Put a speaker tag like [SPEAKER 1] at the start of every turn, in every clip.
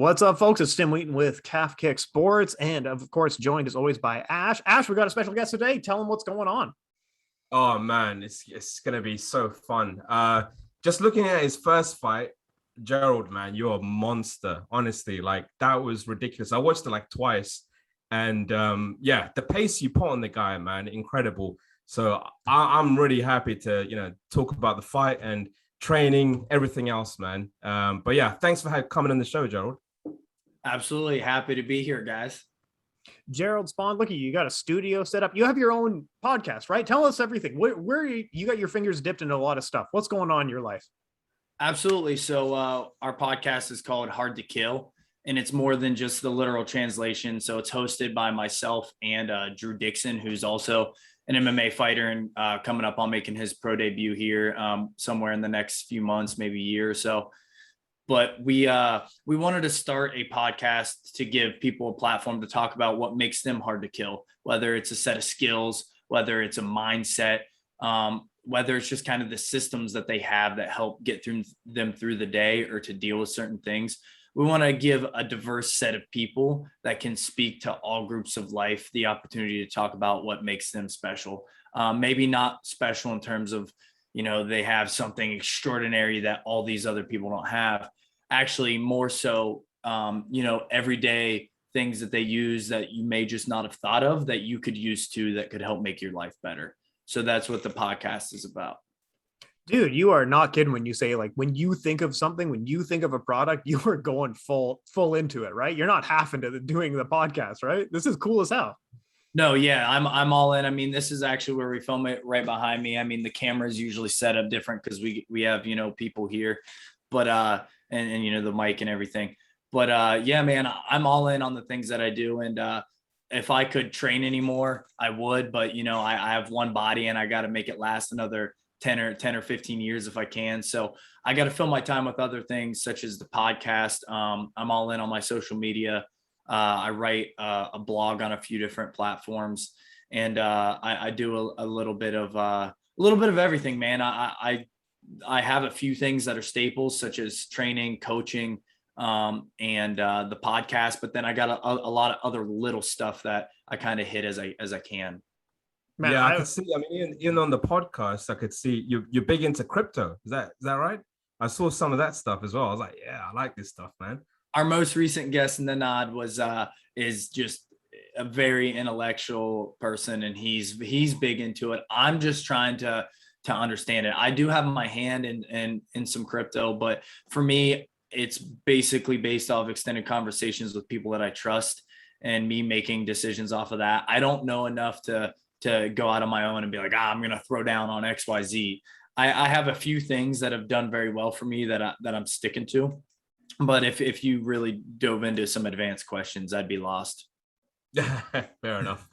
[SPEAKER 1] What's up, folks? It's Tim Wheaton with Calf Kick Sports, and of course, joined as always by Ash. Ash, we got a special guest today. Tell him what's going on.
[SPEAKER 2] Oh man, it's gonna be so fun. Just looking at his first fight, Jerald, man, you're a monster. Honestly, like that was ridiculous. I watched it like twice, and yeah, the pace you put on the guy, man, incredible. So I'm really happy to talk about the fight and training, everything else, man. But yeah, thanks for coming on the show, Jerald.
[SPEAKER 3] Absolutely happy to be here, guys.
[SPEAKER 1] Jerald, Spohn, look at you. You got a studio set up. You have your own podcast, right? Tell us everything. Where you got your fingers dipped into a lot of stuff. What's going on in your life?
[SPEAKER 3] Absolutely. So our podcast is called Hard to Kill, and it's more than just the literal translation. So it's hosted by myself and Drew Dixon, who's also an MMA fighter and coming up on making his pro debut here somewhere in the next few months, maybe a year or so. But we wanted to start a podcast to give people a platform to talk about what makes them hard to kill, whether it's a set of skills, whether it's a mindset, whether it's just kind of the systems that they have that help get through the day or to deal with certain things. We want to give a diverse set of people that can speak to all groups of life the opportunity to talk about what makes them special. Maybe not special in terms of, they have something extraordinary that all these other people don't have. Actually, more so, everyday things that they use that you may just not have thought of that you could use too, that could help make your life better. So that's what the podcast is about.
[SPEAKER 1] Dude, you are not kidding when you say, like, when you think of something, when you think of a product, you are going full into it, right? You're not half into doing the podcast, right? This is cool as hell.
[SPEAKER 3] No, yeah, I'm all in. I mean, this is actually where we film it, right behind me. I mean, the camera is usually set up different because we have, people here, but and the mic and everything. But yeah, man, I'm all in on the things that I do. And if I could train anymore, I would. But I have one body and I got to make it last another 10 or 15 years if I can. So I got to fill my time with other things such as the podcast. I'm all in on my social media. I write a blog on a few different platforms, and I do a little bit of everything, man. I have a few things that are staples, such as training, coaching, and the podcast. But then I got a lot of other little stuff that I kind of hit as I can.
[SPEAKER 2] Man, yeah, I could see. I mean, even on the podcast, I could see you're big into crypto. Is that right? I saw some of that stuff as well. I was like, yeah, I like this stuff, man.
[SPEAKER 3] Our most recent guest, Nanad, is just a very intellectual person, and he's big into it. I'm just trying to understand it. I do have my hand in some crypto, but for me, it's basically based off extended conversations with people that I trust and me making decisions off of that. I don't know enough to go out on my own and be like, I'm going to throw down on XYZ. I have a few things that have done very well for me that I'm sticking to. But if you really dove into some advanced questions, I'd be lost.
[SPEAKER 2] Fair enough.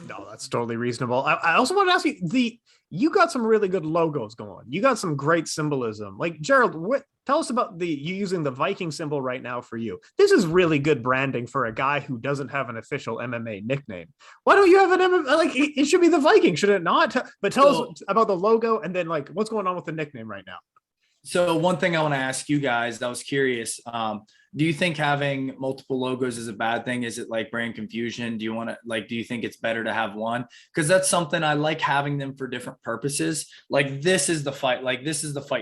[SPEAKER 1] No, that's totally reasonable. I also want to ask you, you got some really good logos going. You got some great symbolism. Like, Jerald, tell us about you using the Viking symbol right now for you. This is really good branding for a guy who doesn't have an official MMA nickname. Why don't you have an MMA? Like, it should be the Viking, should it not? But tell us about the logo and then, like, what's going on with the nickname right now.
[SPEAKER 3] So one thing I want to ask you guys, I was curious, do you think having multiple logos is a bad thing? Is it like brand confusion? Do you think it's better to have one? Because that's something I like, having them for different purposes. Like, this is the fight,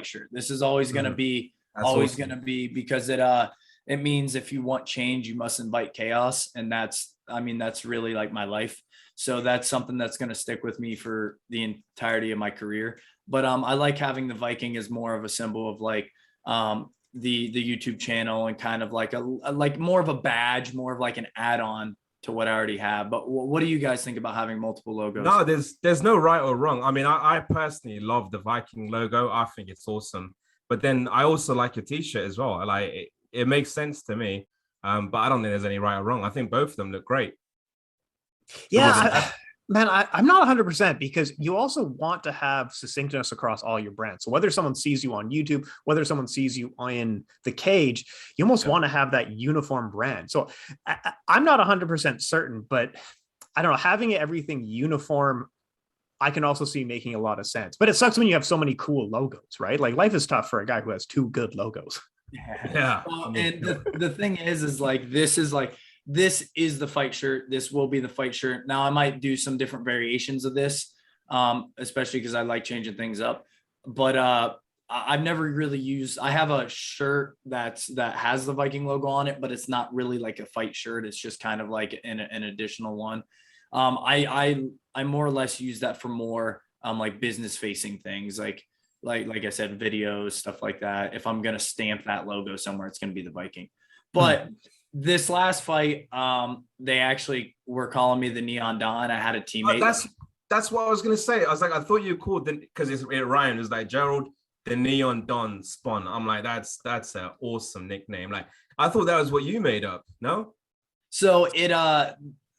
[SPEAKER 3] shirt. This is always going to be, going to be, because it means if you want change, you must invite chaos. And that's really like my life. So that's something that's going to stick with me for the entirety of my career. But I like having the Viking as more of a symbol of like the YouTube channel, and kind of like like more of a badge, more of like an add-on to what I already have. But what do you guys think about having multiple logos?
[SPEAKER 2] No, there's no right or wrong. I mean, I personally love the Viking logo. I think it's awesome. But then I also like your t-shirt as well. Like, it makes sense to me. But I don't think there's any right or wrong. I think both of them look great.
[SPEAKER 1] Yeah. Man, I'm not 100%, because you also want to have succinctness across all your brands. So whether someone sees you on YouTube, whether someone sees you in the cage, you almost want to have that uniform brand. So I'm not 100% certain, but I don't know, having everything uniform, I can also see making a lot of sense. But it sucks when you have so many cool logos, right? Like, life is tough for a guy who has two good logos.
[SPEAKER 2] Yeah.
[SPEAKER 3] Well, and the thing is like this is the fight shirt. This will be the fight shirt. Now I might do some different variations of this, especially because I like changing things up. But I've never really used. I have a shirt that has the Viking logo on it, but it's not really like a fight shirt. It's just kind of like an additional one. I more or less use that for more like business facing things, like I said, videos, stuff like that. If I'm gonna stamp that logo somewhere, it's gonna be the Viking. But this last fight, they actually were calling me the Neon Don. I had a teammate.
[SPEAKER 2] That's what I was gonna say. I was like, I thought you called because it Ryan was like Jerald the Neon Don Spohn. I'm like, that's an awesome nickname. Like, I thought that was what you made up. No.
[SPEAKER 3] So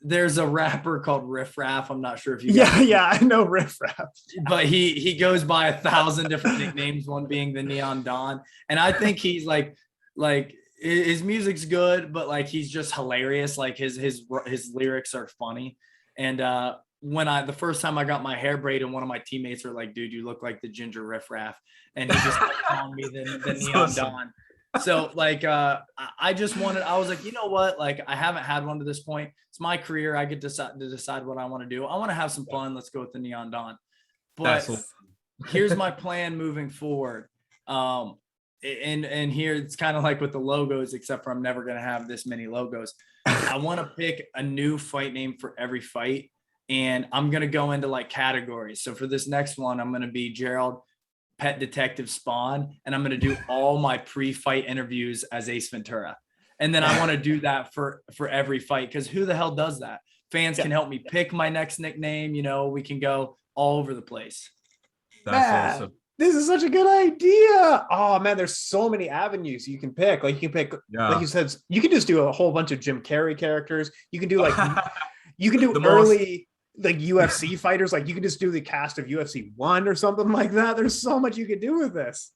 [SPEAKER 3] there's a rapper called Riff Raff. I'm not sure if you
[SPEAKER 1] yeah, I know Riff Raff.
[SPEAKER 3] But he goes by 1,000 different nicknames, one being the Neon Don. And I think he's like his music's good, but like he's just hilarious. Like his lyrics are funny. And the first time I got my hair braided, one of my teammates were like, dude, you look like the ginger Riff Raff. And he just kept calling me the Neon
[SPEAKER 2] awesome.
[SPEAKER 3] Don. So like I was like, you know what? Like I haven't had one to this point. It's my career. I get to decide what I want to do. I want to have some fun. Let's go with the Neon Don. But here's my plan moving forward. And here it's kind of like with the logos, except for I'm never going to have this many logos. I want to pick a new fight name for every fight. And I'm going to go into like categories. So for this next one, I'm going to be Jerald Pet Detective Spohn, and I'm going to do all my pre-fight interviews as Ace Ventura. And then I want to do that for every fight, because who the hell does that? Fans can help me pick my next nickname. You know, we can go all over the place.
[SPEAKER 2] That's awesome.
[SPEAKER 1] This is such a good idea. Oh man, there's so many avenues you can pick. Like you can pick, like you said, you can just do a whole bunch of Jim Carrey characters. You can do like, you can do early like UFC fighters. Like you can just do the cast of UFC 1 or something like that. There's so much you could do with this.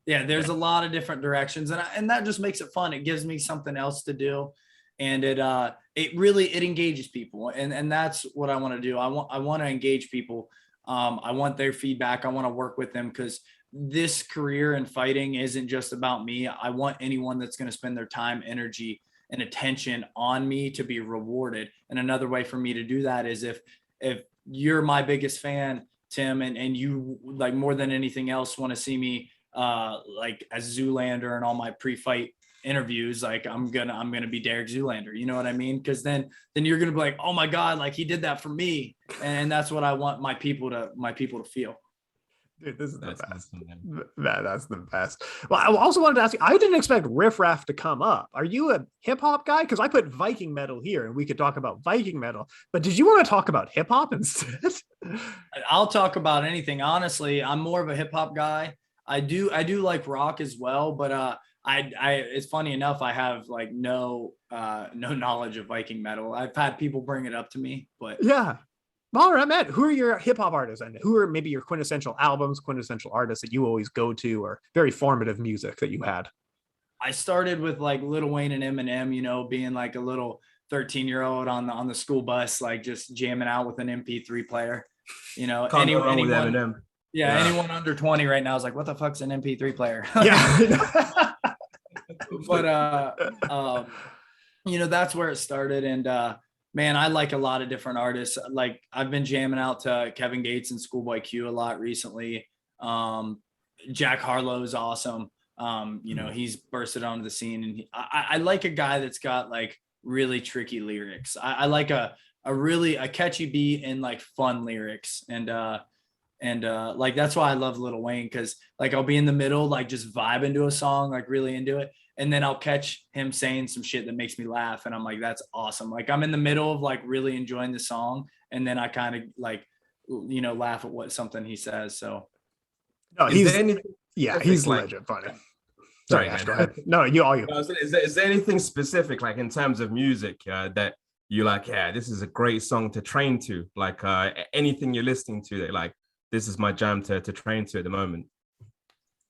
[SPEAKER 3] Yeah, there's a lot of different directions, and that just makes it fun. It gives me something else to do, and it engages people, and that's what I want to do. I want to engage people. I want their feedback. I want to work with them, because this career in fighting isn't just about me. I want anyone that's going to spend their time, energy, and attention on me to be rewarded. And another way for me to do that is if you're my biggest fan, Tim, and you like more than anything else want to see me like as Zoolander and all my pre-fight interviews, like I'm gonna be Derek Zoolander, you know what I mean? Because then you're gonna be like, oh my god, like he did that for me, and that's what I want my people to feel.
[SPEAKER 1] Dude, this is the best. That's the best. Well, I also wanted to ask you, I didn't expect Riff Raff to come up. Are you a hip hop guy? Because I put Viking metal here and we could talk about Viking metal, but did you want to talk about hip hop instead?
[SPEAKER 3] I'll talk about anything. Honestly, I'm more of a hip hop guy. I do like rock as well, but it's funny enough, I have like no knowledge of Viking metal. I've had people bring it up to me, but
[SPEAKER 1] yeah. All right, Matt, who are your hip hop artists, and who are maybe your quintessential albums, quintessential artists that you always go to, or very formative music that you had?
[SPEAKER 3] I started with like Lil Wayne and Eminem, you know, being like a little 13-year-old on the school bus, like just jamming out with an MP3 player, you know. Anyone under 20 right now is like, what the fuck's an MP3 player?
[SPEAKER 1] Yeah.
[SPEAKER 3] But you know, that's where it started. And man, I like a lot of different artists. Like I've been jamming out to Kevin Gates and Schoolboy Q a lot recently. Jack Harlow is awesome. You know, he's bursted onto the scene, and I like a guy that's got like really tricky lyrics. I like a catchy beat and like fun lyrics. And like that's why I love Lil Wayne, because like I'll be in the middle, like just vibing to a song, like really into it, and then I'll catch him saying some shit that makes me laugh, and I'm like, that's awesome. Like I'm in the middle of like really enjoying the song, and then I kind of like, you know, laugh at something he says. So
[SPEAKER 1] no, he's legend funny. Sorry, Ash, go ahead. No, you.
[SPEAKER 2] Is there anything specific, like in terms of music, that you like? Yeah, this is a great song to train to. Like anything you're listening to, that like, this is my jam to train to at the moment.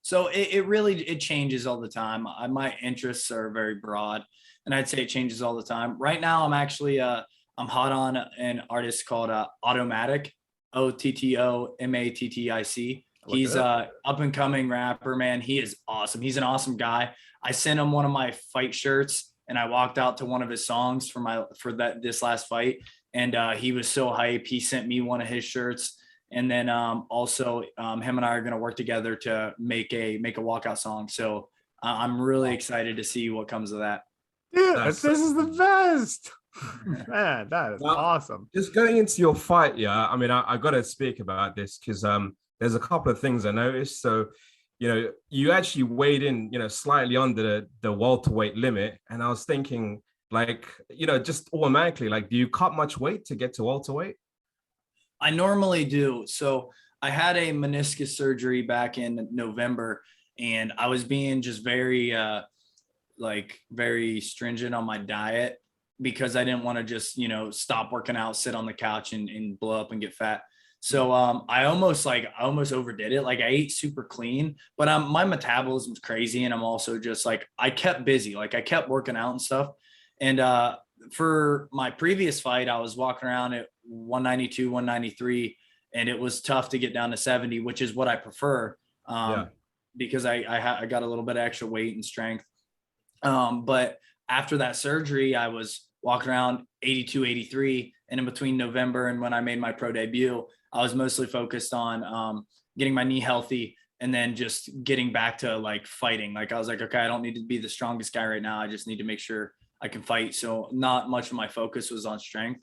[SPEAKER 3] So it really changes all the time. My interests are very broad, and I'd say it changes all the time. Right now, I'm actually I'm hot on an artist called Automatic, OTTOMATTIC. He's up and coming rapper, man. He is awesome. He's an awesome guy. I sent him one of my fight shirts and I walked out to one of his songs for this last fight. And he was so hype. He sent me one of his shirts. And then also him and I are going to work together to make a walkout song. So I'm really excited to see what comes of that.
[SPEAKER 1] Yeah, this is the best. Man, that is awesome.
[SPEAKER 2] Just going into your fight, yeah. I mean, I got to speak about this because there's a couple of things I noticed. So, you actually weighed in, slightly under the welterweight limit, and I was thinking, like, just automatically, like, do you cut much weight to get to welterweight?
[SPEAKER 3] I normally do. So I had a meniscus surgery back in November, and I was being just very stringent on my diet because I didn't want to just, stop working out, sit on the couch and blow up and get fat. So I almost overdid it. Like I ate super clean, but my metabolism's crazy. And I'm also just like, I kept busy. Like I kept working out and stuff. And for my previous fight, I was walking around at 192, 193, and it was tough to get down to 70, which is what I prefer. Because I got a little bit of extra weight and strength. But after that surgery, I was walking around 82, 83. And in between November and when I made my pro debut, I was mostly focused on getting my knee healthy and then just getting back to like fighting. Like I was like, okay, I don't need to be the strongest guy right now. I just need to make sure I can fight. So not much of my focus was on strength.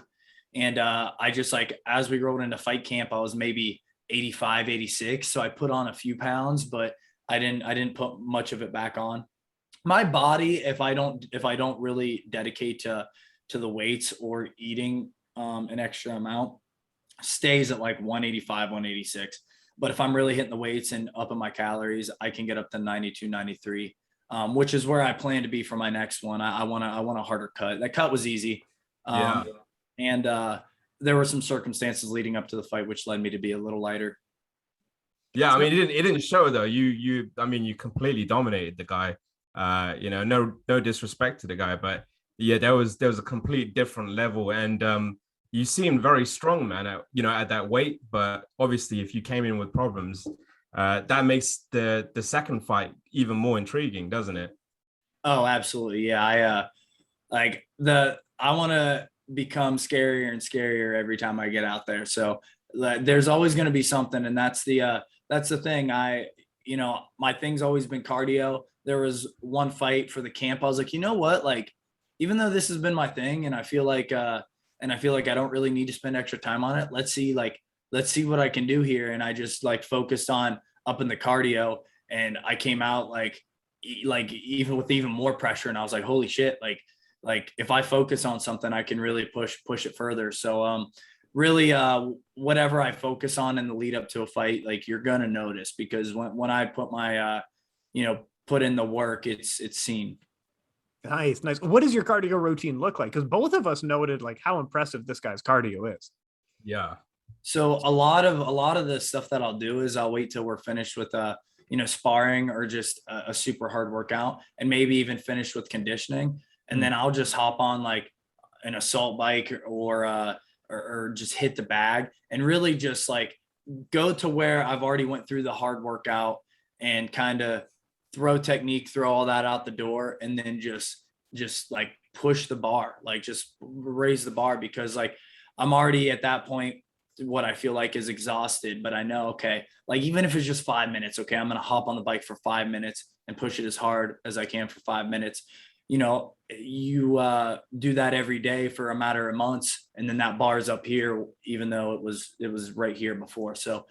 [SPEAKER 3] And I just like, as we rolled into fight camp, I was maybe 85, 86. So I put on a few pounds, but I didn't put much of it back on. My body, if I don't really dedicate to the weights or eating an extra amount, stays at like 185, 186. But if I'm really hitting the weights and upping my calories, I can get up to 92, 93, which is where I plan to be for my next one. I want a harder cut. That cut was easy. And there were some circumstances leading up to the fight, which led me to be a little lighter.
[SPEAKER 2] Yeah. I mean, it didn't show though. You completely dominated the guy. No disrespect to the guy, but yeah, there was a complete different level. And you seemed very strong, man, at that weight. But obviously, if you came in with problems, that makes the second fight even more intriguing, doesn't it?
[SPEAKER 3] Oh, absolutely. Yeah. I want to become scarier and scarier every time I get out there. So there's always going to be something. And that's the thing. My thing's always been cardio. There was one fight for the camp. I was like, you know what? Like, even though this has been my thing and I feel like I don't really need to spend extra time on it. Let's see what I can do here. And I just like focused on upping the cardio, and I came out like even with even more pressure. And I was like, holy shit. Like if I focus on something, I can really push it further. So, really, whatever I focus on in the lead up to a fight, like you're going to notice, because when I put my, put in the work, it's seen.
[SPEAKER 1] Nice. What does your cardio routine look like? Because both of us noted like how impressive this guy's cardio is.
[SPEAKER 2] Yeah.
[SPEAKER 3] So a lot of the stuff that I'll do is I'll wait till we're finished with sparring or just a super hard workout, and maybe even finish with conditioning. And then I'll just hop on like an assault bike or just hit the bag and really just like go to where I've already went through the hard workout and kind of throw technique, throw all that out the door, and then just like push the bar, like just raise the bar, because like I'm already at that point, what I feel like is exhausted, but I know, okay, like even if it's just 5 minutes, okay, I'm going to hop on the bike for 5 minutes and push it as hard as I can for 5 minutes. You do that every day for a matter of months, and then that bar's up here, even though it was right here before. So,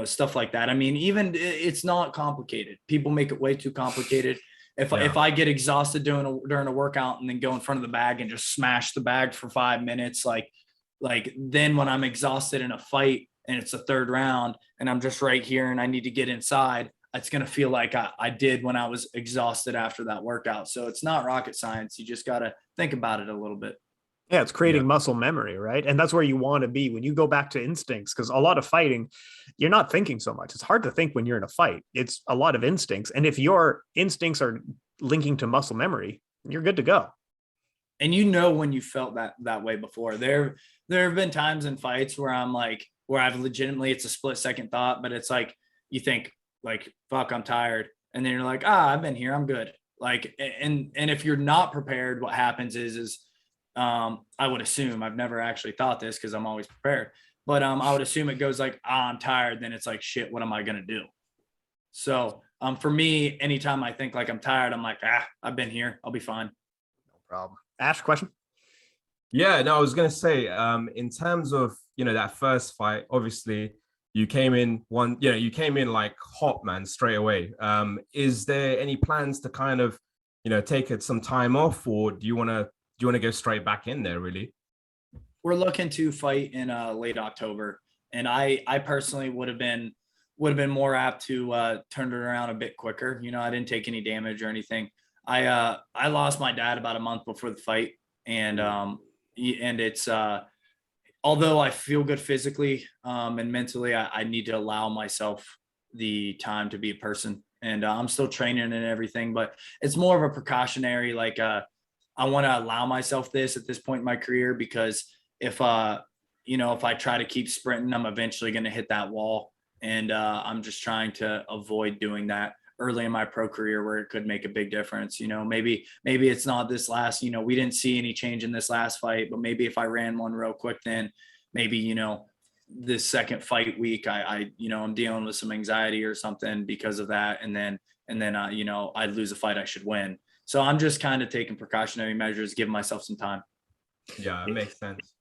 [SPEAKER 3] stuff like that. I mean, even it's not complicated. People make it way too complicated. If I get exhausted during a workout and then go in front of the bag and just smash the bag for 5 minutes, like then when I'm exhausted in a fight and it's the third round and I'm just right here and I need to get inside, it's going to feel like I did when I was exhausted after that workout. So it's not rocket science. You just got to think about it a little bit.
[SPEAKER 1] Yeah, it's creating muscle memory, right? And that's where you want to be when you go back to instincts, because a lot of fighting, you're not thinking so much. It's hard to think when you're in a fight. It's a lot of instincts. And if your instincts are linking to muscle memory, you're good to go.
[SPEAKER 3] And when you felt that way before. There have been times in fights where I'm like, where I've legitimately, it's a split second thought, but it's like, you think like, fuck, I'm tired. And then you're like, I've been here, I'm good. Like, and if you're not prepared, what happens is I would assume, I've never actually thought this because I'm always prepared, but I would assume it goes like, I'm tired. Then it's like, shit, what am I going to do? So for me, anytime I think like I'm tired, I'm like, I've been here, I'll be fine.
[SPEAKER 1] No problem. Ash, question?
[SPEAKER 2] Yeah, no, I was gonna say, in terms of, that first fight, obviously you came in like hot, man, straight away. Is there any plans to kind of, take it some time off, or do you want to go straight back in there, really?
[SPEAKER 3] We're looking to fight in late October, and I personally would have been more apt to turn it around a bit quicker. I didn't take any damage or anything. I lost my dad about a month before the fight, and it's although I feel good physically and mentally, I need to allow myself the time to be a person, and I'm still training and everything, but it's more of a precautionary, like I want to allow myself this at this point in my career, because if if I try to keep sprinting, I'm eventually going to hit that wall, and I'm just trying to avoid doing that early in my pro career where it could make a big difference. Maybe it's not this last, we didn't see any change in this last fight, but maybe if I ran one real quick, then maybe, this second fight week, I'm dealing with some anxiety or something because of that. And then I'd lose a fight I should win. So I'm just kind of taking precautionary measures, giving myself some time.
[SPEAKER 2] Yeah, it makes sense.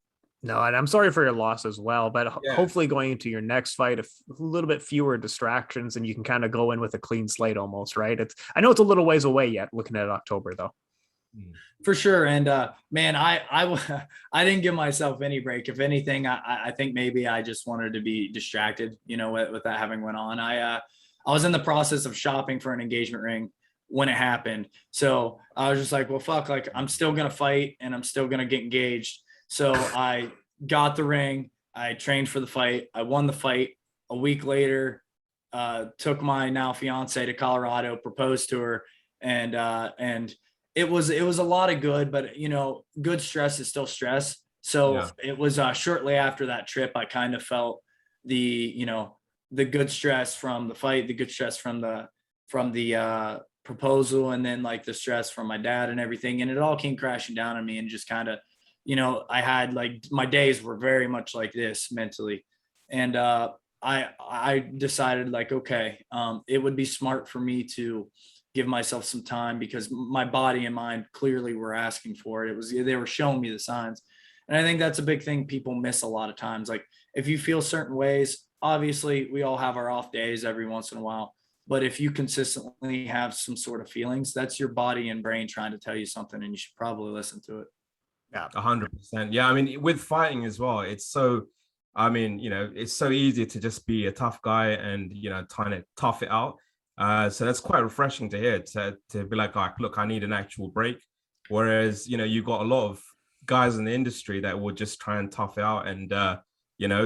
[SPEAKER 1] No, and I'm sorry for your loss as well, but hopefully going into your next fight, a little bit fewer distractions, and you can kind of go in with a clean slate almost, right? I know it's a little ways away yet, looking at October though.
[SPEAKER 3] For sure. And man, I didn't give myself any break. If anything, I think maybe I just wanted to be distracted, with that having went on. I was in the process of shopping for an engagement ring when it happened. So I was just like, well, fuck, like I'm still going to fight and I'm still going to get engaged. So I got the ring, I trained for the fight, I won the fight. A week later, took my now fiance to Colorado, proposed to her, and it was a lot of good, but good stress is still stress. So It was shortly after that trip, I kind of felt the good stress from the fight, the good stress from the proposal, and then like the stress from my dad and everything, and it all came crashing down on me, and just kind of I had like my days were very much like this mentally. And I decided like, okay, it would be smart for me to give myself some time, because my body and mind clearly were asking for it. They were showing me the signs. And I think that's a big thing people miss a lot of times. Like if you feel certain ways, obviously we all have our off days every once in a while, but if you consistently have some sort of feelings, that's your body and brain trying to tell you something, and you should probably listen to it.
[SPEAKER 2] Yeah, 100%. Yeah, I mean, with fighting as well, it's so easy to just be a tough guy and trying to tough it out. So that's quite refreshing to hear, to be like, look, I need an actual break. Whereas you got a lot of guys in the industry that will just try and tough it out, and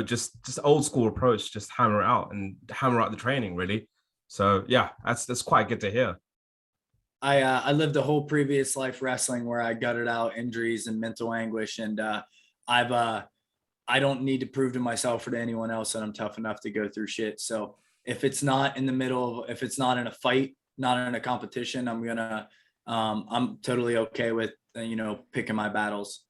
[SPEAKER 2] just old school approach, just hammer it out and hammer out the training, really. So yeah, that's quite good to hear.
[SPEAKER 3] I lived a whole previous life wrestling where I gutted out injuries and mental anguish, and I don't need to prove to myself or to anyone else that I'm tough enough to go through shit. So if it's not in the middle of, if it's not in a fight, not in a competition, I'm totally okay with picking my battles.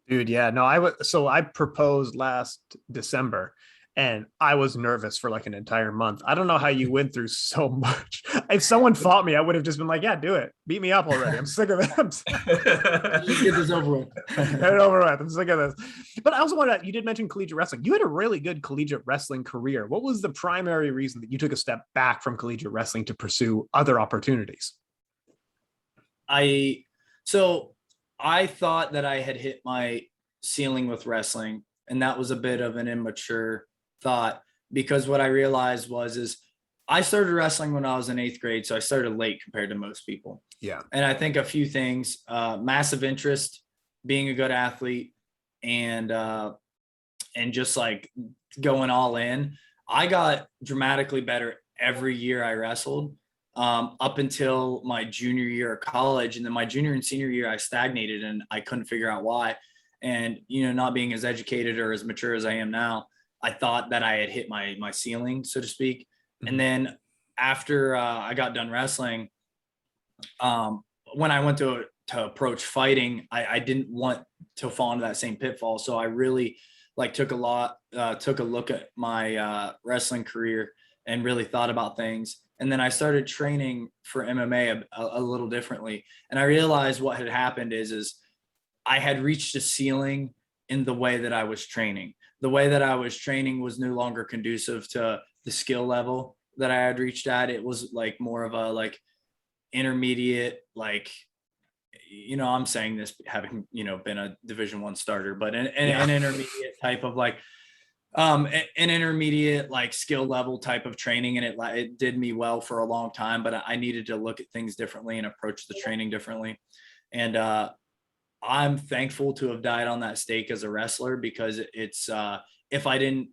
[SPEAKER 1] Dude, yeah, no, I proposed last December, and I was nervous for like an entire month. I don't know how you went through so much. If someone fought me, I would have just been like, yeah, do it. Beat me up already. I'm sick of it.
[SPEAKER 3] Just get this over with.
[SPEAKER 1] Get it over with. I'm sick of this. But I also wanted to, you did mention collegiate wrestling. You had a really good collegiate wrestling career. What was the primary reason that you took a step back from collegiate wrestling to pursue other opportunities?
[SPEAKER 3] I thought that I had hit my ceiling with wrestling, and that was a bit of an immature thought, because what I realized is I started wrestling when I was in 8th grade. So I started late compared to most people.
[SPEAKER 1] Yeah.
[SPEAKER 3] And I think a few things, massive interest, being a good athlete, and just like going all in. I got dramatically better every year I wrestled, up until my junior year of college. And then my junior and senior year, I stagnated, and I couldn't figure out why. And, not being as educated or as mature as I am now, I thought that I had hit my ceiling, so to speak.
[SPEAKER 1] Mm-hmm.
[SPEAKER 3] And then after I got done wrestling, when I went to approach fighting, I didn't want to fall into that same pitfall. So I really like took a look at my wrestling career and really thought about things. And then I started training for MMA a little differently. And I realized what had happened is I had reached a ceiling in the way that I was training. The way that I was training was no longer conducive to the skill level that I had reached at. It was like more of a like intermediate, like, you know, I'm saying this having, you know, been a Division I starter, but an intermediate type of like, an intermediate like skill level type of training. And it did me well for a long time, but I needed to look at things differently and approach the training differently. And I'm thankful to have died on that stake as a wrestler, because it's if I didn't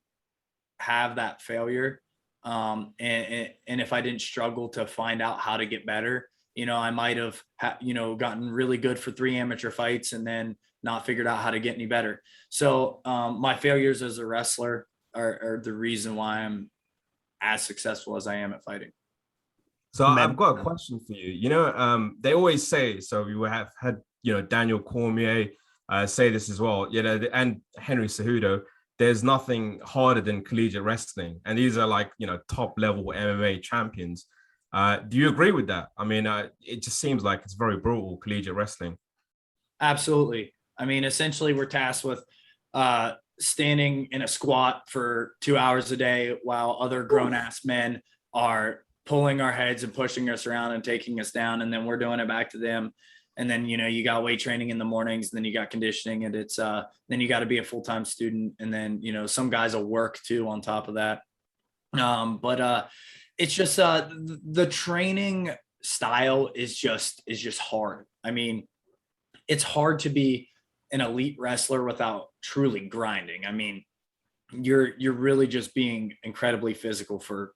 [SPEAKER 3] have that failure, and if I didn't struggle to find out how to get better, you know, I might have you know, gotten really good for 3 amateur fights and then not figured out how to get any better. So my failures as a wrestler are the reason why I'm as successful as I am at fighting.
[SPEAKER 2] So I've got a question for you. You know, they always say, so we have had, you know, Daniel Cormier say this as well, you know, and Henry Cejudo, there's nothing harder than collegiate wrestling. And these are like, you know, top level MMA champions. Do you agree with that? I mean, it just seems like it's very brutal, collegiate wrestling.
[SPEAKER 3] Absolutely. I mean, essentially we're tasked with standing in a squat for 2 hours a day while other grown ass men are pulling our heads and pushing us around and taking us down. And then we're doing it back to them. And then, you know, you got weight training in the mornings, and then you got conditioning, and it's then you got to be a full-time student. And then, you know, some guys will work too on top of that. But it's just the training style is just hard. I mean, it's hard to be an elite wrestler without truly grinding. I mean, you're really just being incredibly physical for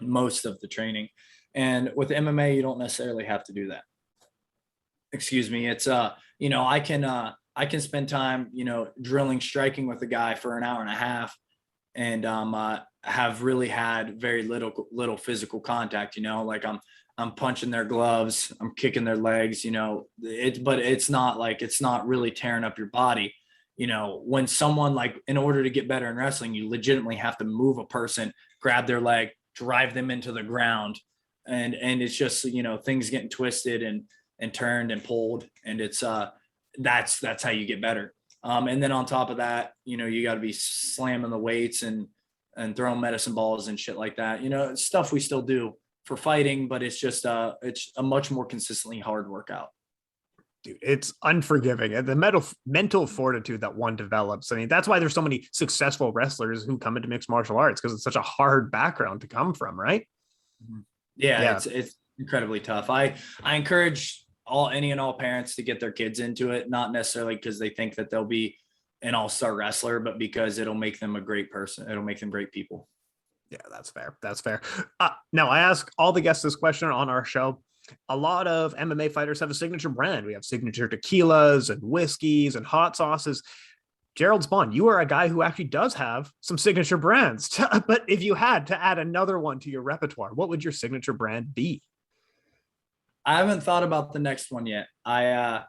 [SPEAKER 3] most of the training. And with MMA, you don't necessarily have to do that. Excuse me. It's you know, I can spend time, you know, drilling striking with a guy for an hour and a half, and have really had very little physical contact, you know, like I'm punching their gloves, I'm kicking their legs, you know, but it's not really tearing up your body. You know, when someone, like, in order to get better in wrestling, you legitimately have to move a person, grab their leg, drive them into the ground. And it's just, you know, things getting twisted and turned and pulled. And it's, that's how you get better. And then on top of that, you know, you got to be slamming the weights and throwing medicine balls and shit like that. You know, stuff we still do for fighting, but it's just it's a much more consistently hard workout.
[SPEAKER 1] Dude, it's unforgiving. And the mental fortitude that one develops. I mean, that's why there's so many successful wrestlers who come into mixed martial arts, because it's such a hard background to come from, right?
[SPEAKER 3] Yeah. It's incredibly tough. I encourage any and all parents to get their kids into it, not necessarily because they think that they'll be an all-star wrestler, but because it'll make them a great person. It'll make them great people.
[SPEAKER 1] Yeah, that's fair. That's fair. Now, I ask all the guests this question on our show. A lot of MMA fighters have a signature brand. We have signature tequilas and whiskeys and hot sauces. Jerald Spohn, you are a guy who actually does have some signature brands. But if you had to add another one to your repertoire, what would your signature brand be?
[SPEAKER 3] I haven't thought about the next one yet. I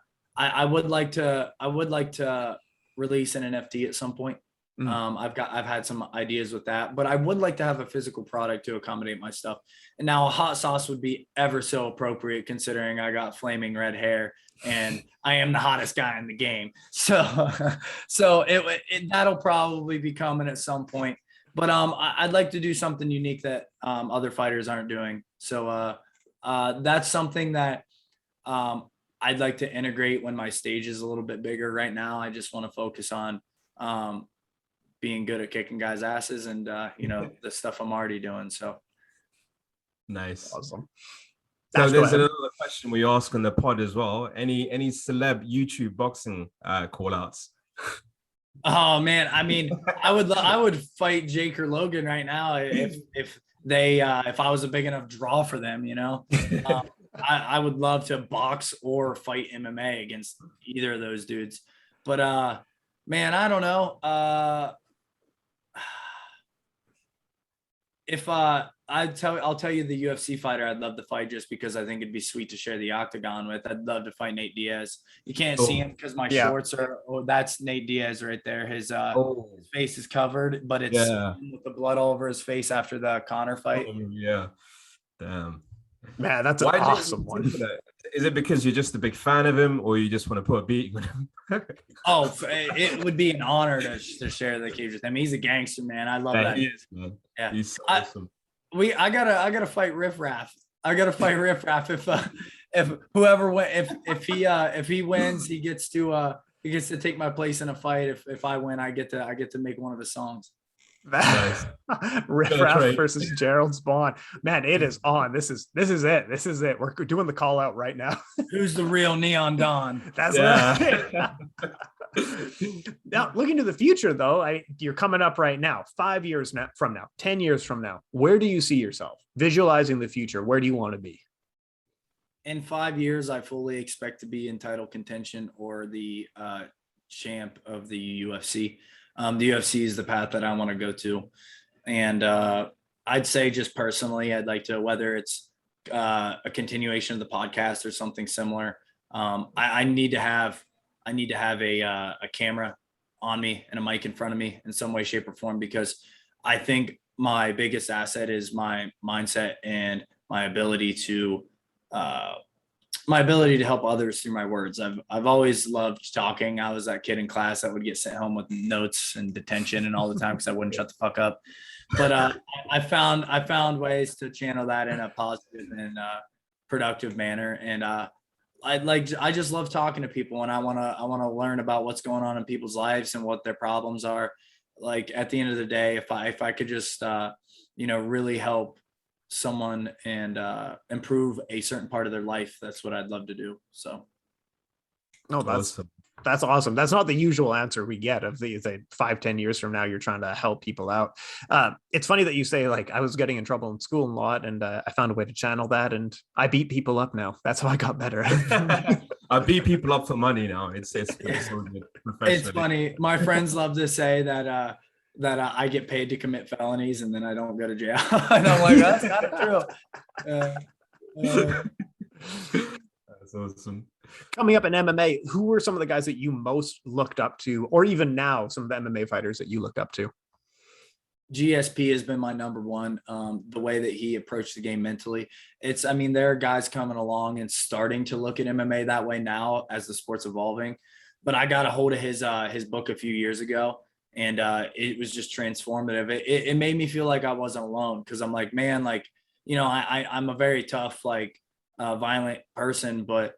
[SPEAKER 3] would like to release an NFT at some point. I've had some ideas with that, but I would like to have a physical product to accommodate my stuff. And now a hot sauce would be ever so appropriate, considering I got flaming red hair and I am the hottest guy in the game. So that'll probably be coming at some point. But I'd like to do something unique that other fighters aren't doing. So that's something that I'd like to integrate when my stage is a little bit bigger. Right now, I just want to focus on being good at kicking guys' asses and you know, the stuff I'm already doing. So
[SPEAKER 2] nice.
[SPEAKER 1] Awesome.
[SPEAKER 2] So there's another question we ask on the pod as well. Any celeb YouTube boxing call outs?
[SPEAKER 3] Oh man, I mean, I would fight Jake or Logan right now if I was a big enough draw for them, you know. I would love to box or fight MMA against either of those dudes. But man, I don't know. If I'll tell you the UFC fighter I'd love to fight just because I think it'd be sweet to share the octagon with. I'd love to fight Nate Diaz. You can't see him because my
[SPEAKER 1] Yeah.
[SPEAKER 3] shorts are. Oh, that's Nate Diaz right there. His face is covered, but it's with the blood all over his face after the Connor fight.
[SPEAKER 2] Yeah. Damn.
[SPEAKER 1] Man, that's an awesome one.
[SPEAKER 2] Is it because you're just a big fan of him, or you just want to put a beating on him?
[SPEAKER 3] Oh, it would be an honor to share the cage with him. He's a gangster, man. I love that.
[SPEAKER 2] He is, man.
[SPEAKER 3] Yeah,
[SPEAKER 2] he's so awesome.
[SPEAKER 3] I gotta fight Riff Raff. I gotta fight Riff Raff if whoever if he wins, he gets to take my place in a fight. If I win, I get to make one of his songs.
[SPEAKER 1] Nice. Riff Raff versus Jerald Spohn. Man, it is on. This is it. We're doing the call out right now.
[SPEAKER 3] Who's the real Neon Don?
[SPEAKER 1] That's right. Now, looking to the future, though, you're coming up right now, 5 years from now, 10 years from now. Where do you see yourself? Visualizing the future, where do you want to be?
[SPEAKER 3] In 5 years, I fully expect to be in title contention or the champ of the UFC. The UFC is the path that I want to go to. And I'd say just personally, I'd like to, whether it's a continuation of the podcast or something similar, I need to have a camera on me and a mic in front of me in some way, shape, or form, because I think my biggest asset is my mindset and my ability to help others through my words. I've always loved talking. I was that kid in class that would get sent home with notes and detention and all the time because I wouldn't shut the fuck up. But I found ways to channel that in a positive and productive manner. And I just love talking to people, and I want to learn about what's going on in people's lives and what their problems are. Like at the end of the day, if I could just really help someone and improve a certain part of their life, that's what I'd love to do. So
[SPEAKER 1] that's awesome. That's not the usual answer we get of the 5-10 years from now you're trying to help people out. It's funny that you say, like, I was getting in trouble in school a lot, and I found a way to channel that, and I beat people up now. That's how I got better.
[SPEAKER 2] I beat people up for money now. It's
[SPEAKER 3] funny. My friends love to say that I get paid to commit felonies and then I don't go to jail. And I'm like, that's not true.
[SPEAKER 2] That's awesome.
[SPEAKER 1] Coming up in MMA, who were some of the guys that you most looked up to, or even now, some of the MMA fighters that you looked up to?
[SPEAKER 3] GSP has been my number one. The way that he approached the game mentally, there are guys coming along and starting to look at MMA that way now as the sport's evolving. But I got a hold of his book a few years ago, and it was just transformative. It made me feel like I wasn't alone, because I'm like, man, like, I'm a very tough, violent person, but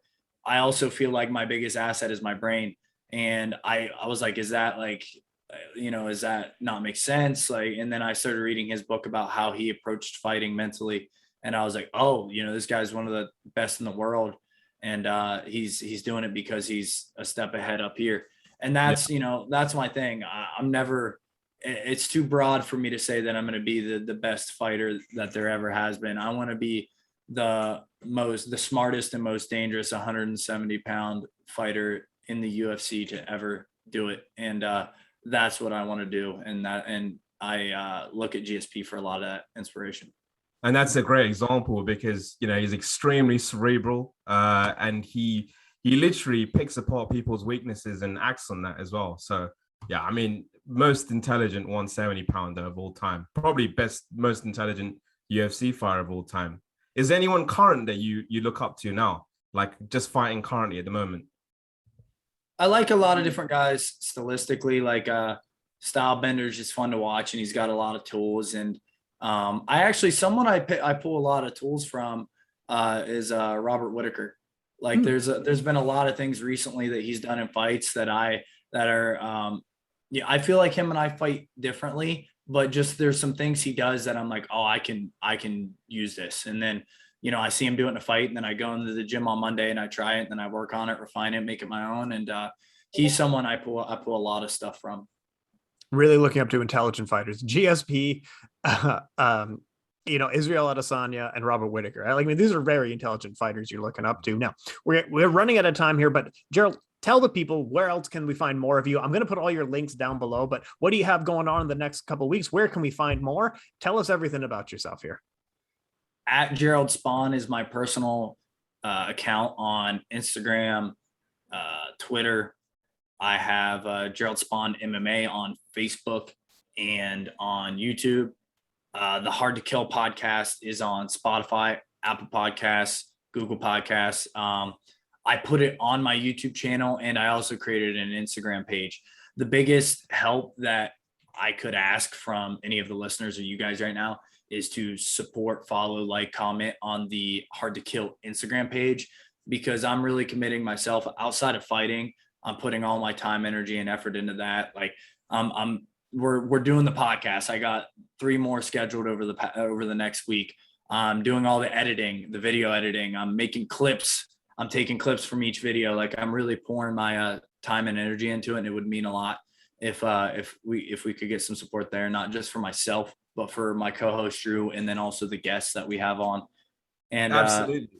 [SPEAKER 3] I also feel like my biggest asset is my brain. And I was like, is that does that not make sense? And then I started reading his book about how he approached fighting mentally. And I was like, oh, this guy's one of the best in the world. And he's doing it because he's a step ahead up here. And that's, that's my thing. It's too broad for me to say that I'm going to be the best fighter that there ever has been. I want to be the smartest and most dangerous 170-pound fighter in the UFC to ever do it. And that's what I want to do. And I look at GSP for a lot of that inspiration.
[SPEAKER 2] And that's a great example because, he's extremely cerebral and he literally picks apart people's weaknesses and acts on that as well. So, yeah, most intelligent 170-pounder of all time, probably most intelligent UFC fighter of all time. Is there anyone current that you look up to now, like just fighting currently at the moment?
[SPEAKER 3] I like a lot of different guys stylistically, like Stylebender is just fun to watch, and he's got a lot of tools. And someone I pull a lot of tools from is Robert Whitaker. Like there's been a lot of things recently that he's done in fights that I feel like him and I fight differently, but just there's some things he does that I'm like, oh, I can use this. And then, I see him do it in a fight, and then I go into the gym on Monday and I try it, and then I work on it, refine it, make it my own. And he's someone I pull a lot of stuff from.
[SPEAKER 1] Really looking up to intelligent fighters. GSP, Israel Adesanya and Robert Whitaker. These are very intelligent fighters you're looking up to. Now, we're running out of time here, but Jerald, tell the people where else can we find more of you. I'm going to put all your links down below, but what do you have going on in the next couple of weeks? Where can we find more? Tell us everything about yourself here.
[SPEAKER 3] At Jerald Spohn is my personal account on Instagram, Twitter. I have Jerald Spohn MMA on Facebook and on YouTube. The Hard to Kill podcast is on Spotify, Apple Podcasts, Google Podcasts. I put it on my YouTube channel, and I also created an Instagram page. The biggest help that I could ask from any of the listeners or you guys right now is to support, follow, like, comment on the Hard to Kill Instagram page, because I'm really committing myself outside of fighting. I'm putting all my time, energy, and effort into that. Like, we're doing the podcast. I got 3 more scheduled over the next week. I'm doing all the editing, the video editing. I'm making clips. I'm taking clips from each video. Like, I'm really pouring my time and energy into it. And it would mean a lot if we could get some support there, not just for myself, but for my co-host Drew, and then also the guests that we have on. And
[SPEAKER 2] absolutely.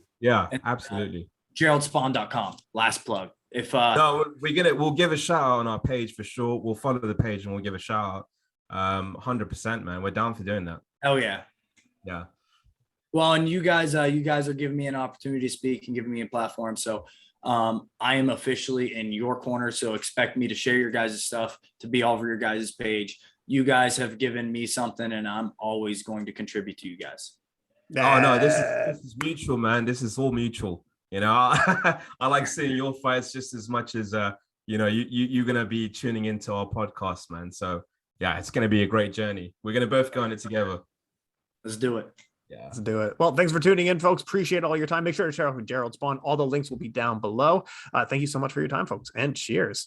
[SPEAKER 2] Absolutely.
[SPEAKER 3] JeraldSpohn.com. Last plug. If
[SPEAKER 2] no, we'll give a shout out on our page for sure. We'll follow the page and we'll give a shout out. 100%, man. We're down for doing that.
[SPEAKER 3] Oh yeah.
[SPEAKER 2] Yeah.
[SPEAKER 3] Well, and you guys are giving me an opportunity to speak and giving me a platform. So I am officially in your corner. So expect me to share your guys' stuff, to be all over your guys' page. You guys have given me something, and I'm always going to contribute to you guys.
[SPEAKER 2] Oh no, this is mutual, man. This is all mutual. You know, I like seeing your fights just as much as you're gonna be tuning into our podcast, man. So yeah, it's gonna be a great journey. We're gonna both go on it together.
[SPEAKER 3] Let's do it.
[SPEAKER 1] Yeah, let's do it. Well, thanks for tuning in, folks. Appreciate all your time. Make sure to share off with Jerald Spohn. All the links will be down below. Thank you so much for your time, folks, and cheers.